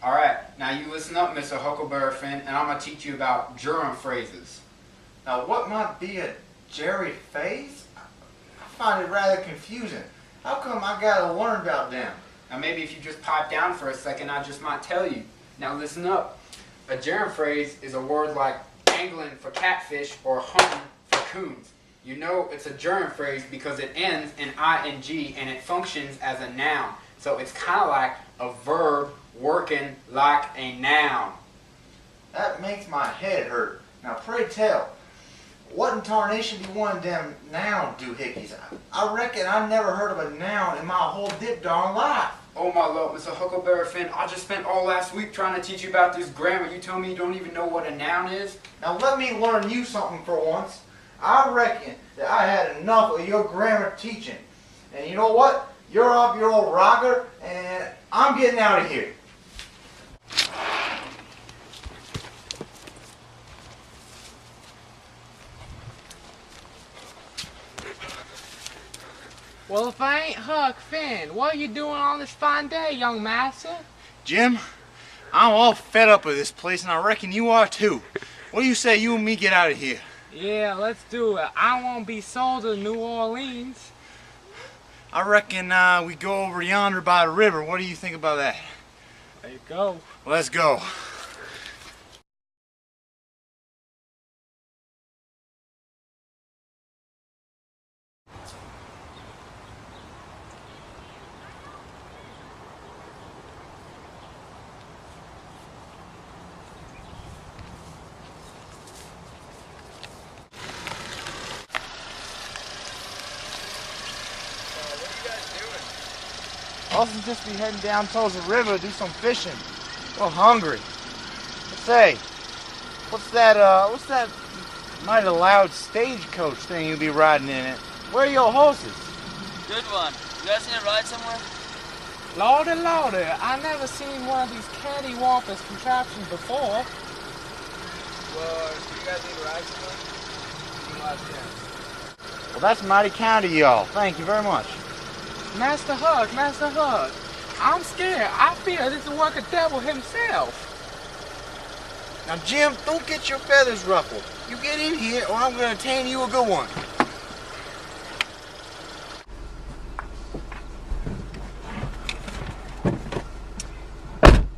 Alright, now you listen up, Mr. Huckleberry Finn, and I'm going to teach you about gerund phrases. Now, what might be a Jerry phase? I find it rather confusing. How come I gotta learn about them? Now maybe if you just pipe down for a second, I just might tell you. Now listen up. A gerund phrase is a word like angling for catfish or hunting for coons. You know it's a gerund phrase because it ends in ing and it functions as a noun. So it's kind of like a verb working like a noun. That makes my head hurt. Now pray tell, what in tarnation do one of them noun doohickeys? I reckon I never heard of a noun in my whole dip darn life. Oh my lord, Mr. Huckleberry Finn, I just spent all last week trying to teach you about this grammar. You tell me you don't even know what a noun is? Now let me learn you something for once. I reckon that I had enough of your grammar teaching. And you know what? You're off your old rocker, and I'm getting out of here. Well, if I ain't Huck Finn, what are you doing on this fine day, young master? Jim, I'm all fed up with this place, and I reckon you are too. What do you say you and me get out of here? Yeah, let's do it. I won't be sold to New Orleans. I reckon we go over yonder by the river. What do you think about that? There you go. Well, let's go. Also just be heading down towards the river to do some fishing. A little hungry. Say, what's that mighty loud stagecoach thing you'll be riding in it? Where are your horses? Good one. You guys need to ride somewhere? Lordy, lordy, I never seen one of these cattywampus contraptions before. Well, you guys need to ride somewhere? Well, that's mighty kind of y'all. Thank you very much. Master Huck, I'm scared. I fear this will work a devil himself. Now, Jim, don't get your feathers ruffled. You get in here or I'm going to tan you a good one.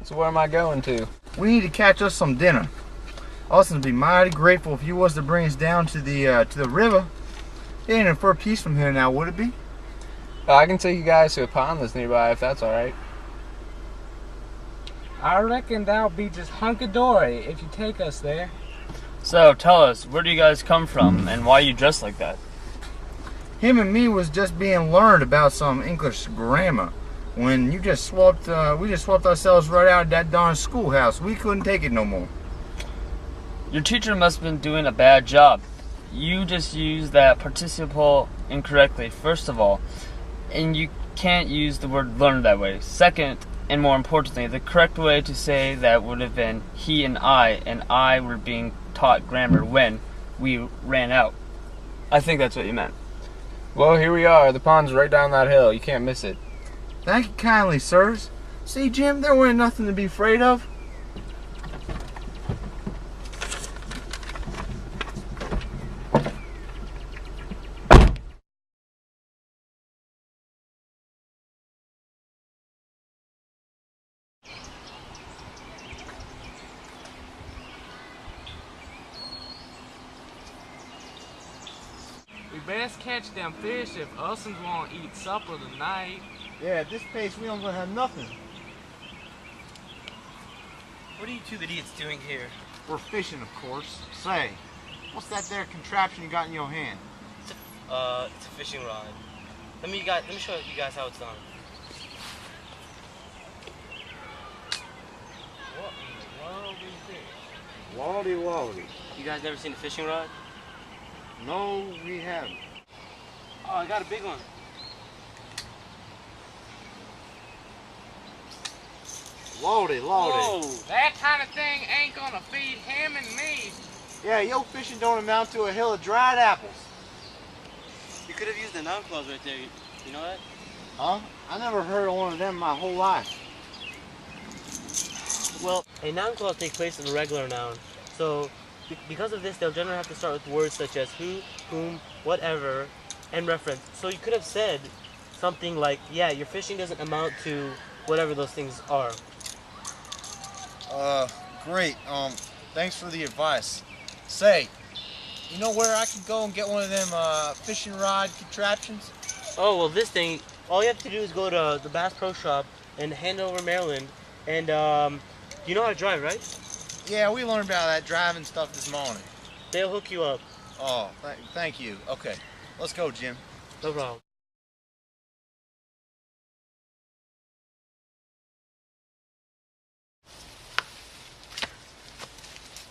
So where am I going to? We need to catch us some dinner. Austin would be mighty grateful if you was to bring us down to the river. It ain't for a piece from here now, would it be? I can take you guys to a pond that's nearby if that's alright. I reckon that'll be just hunky-dory if you take us there. So, tell us, where do you guys come from, and why you dress like that? Him and me was just being learned about some English grammar when we just swapped ourselves right out of that darn schoolhouse. We couldn't take it no more. Your teacher must have been doing a bad job. You just used that participle incorrectly, first of all. And you can't use the word learn that way. Second, and more importantly, the correct way to say that would have been he and I were being taught grammar when we ran out. I think that's what you meant. Well, here we are. The pond's right down that hill. You can't miss it. Thank you kindly, sirs. See, Jim, there wasn't nothing to be afraid of. We best catch them fish if us'ns won't eat supper tonight. Yeah, at this pace, we don't gonna have nothing. What are you two idiots doing here? We're fishing, of course. Say, what's that there contraption you got in your hand? It's a fishing rod. Let me show you guys how it's done. What in the world is this? Waldy waldy. You guys never seen a fishing rod? No, we haven't. Oh, I got a big one. Lordy, lordy. Whoa, that kind of thing ain't gonna feed him and me. Yeah, your fishing don't amount to a hill of dried apples. You could have used the noun clause right there. You know that? Huh? I never heard of one of them my whole life. Well, a noun clause takes place of a regular noun. So, because of this, they'll generally have to start with words such as who, whom, whatever, and reference. So you could have said something like, yeah, your fishing doesn't amount to whatever those things are. Great. Thanks for the advice. Say, you know where I could go and get one of them fishing rod contraptions? Oh, well, this thing, all you have to do is go to the Bass Pro Shop in Hanover, Maryland, and you know how to drive, right? Yeah, we learned about that driving stuff this morning. They'll hook you up. Oh, thank you. Okay, let's go, Jim. No problem.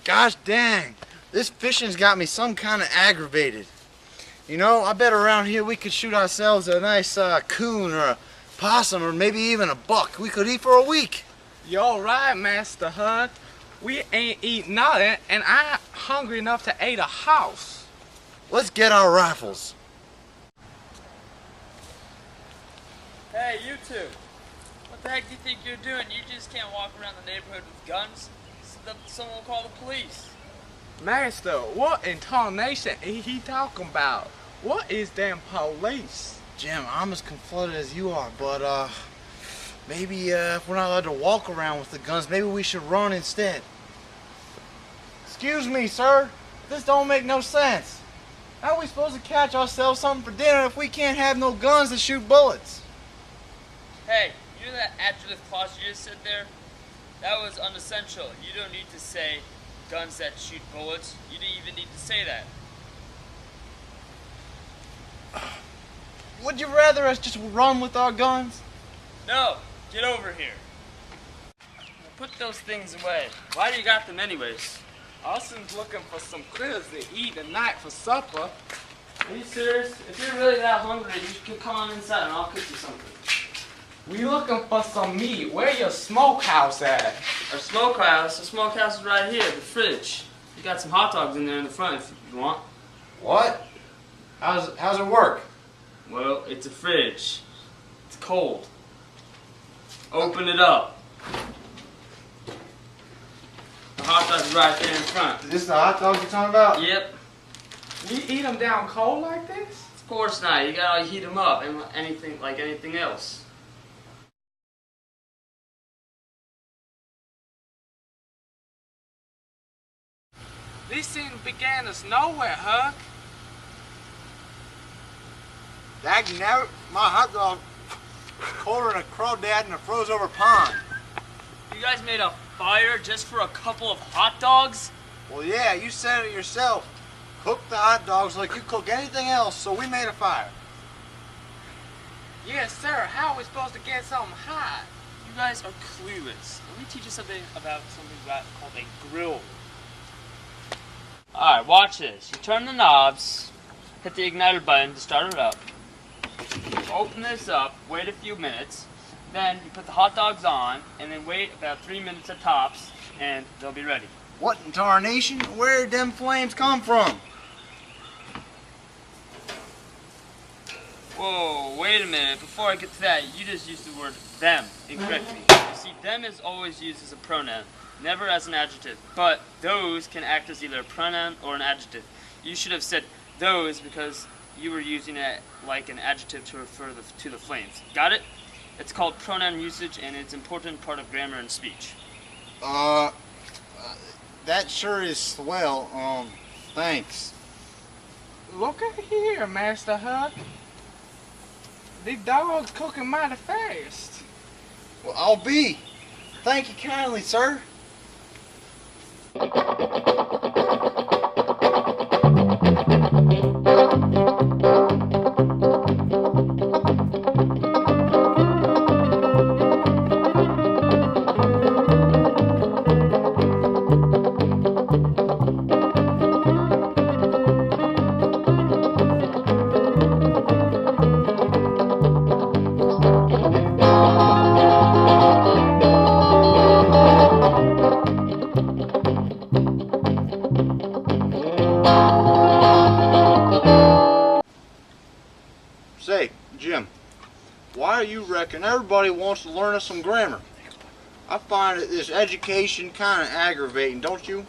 Gosh dang, this fishing's got me some kind of aggravated. You know, I bet around here we could shoot ourselves a nice coon or a possum or maybe even a buck we could eat for a week. You're right, Master Huck. We ain't eating nothing, and I'm hungry enough to eat a house. Let's get our rifles. Hey, you two. What the heck do you think you're doing? You just can't walk around the neighborhood with guns. Someone will call the police. Master, what in tarnation is he talking about? What is them police? Jim, I'm as conflicted as you are, but maybe if we're not allowed to walk around with the guns, maybe we should run instead. Excuse me, sir. This don't make no sense. How are we supposed to catch ourselves something for dinner if we can't have no guns to shoot bullets? Hey, you know that adjective clause you just said there? That was unessential. You don't need to say guns that shoot bullets. You didn't even need to say that. Would you rather us just run with our guns? No, get over here. Now put those things away. Why do you got them anyways? Austin's looking for some critters to eat tonight for supper. Are you serious? If you're really that hungry, you should come on inside and I'll cook you something. We looking for some meat. Where your smokehouse at? Our smokehouse, the smokehouse is right here, the fridge. You got some hot dogs in there in the front if you want. What? How's it work? Well, it's a fridge. It's cold. Open it up. The hot dog's right there in front. Is this the hot dog you're talking about? Yep. We eat them down cold like this? Of course not. You gotta heat them up and anything like anything else. These things began us nowhere, Huck. Daggy, now my hot dog colder than a crawdad in a froze over pond. You guys made a fire just for a couple of hot dogs? Well, yeah, you said it yourself. Cook the hot dogs like you cook anything else, so we made a fire. Yes, sir. How are we supposed to get something hot? You guys are clueless. Let me teach you something about something called a grill. Alright, watch this. You turn the knobs, hit the igniter button to start it up. Open this up, wait a few minutes, then you put the hot dogs on, and then wait about 3 minutes at tops, and they'll be ready. What in tarnation? Where'd them flames come from? Whoa, wait a minute. Before I get to that, you just used the word them incorrectly. You see, them is always used as a pronoun, never as an adjective. But those can act as either a pronoun or an adjective. You should have said those because you were using it like an adjective to refer to the flames. Got it? It's called pronoun usage, and it's an important part of grammar and speech. That sure is swell. Thanks. Look at here, Master Huck. The dog's cooking mighty fast. Well, I'll be. Thank you kindly, sir. alphabet, and everybody wants to learn us some grammar. I find that this education kind of aggravating, don't you?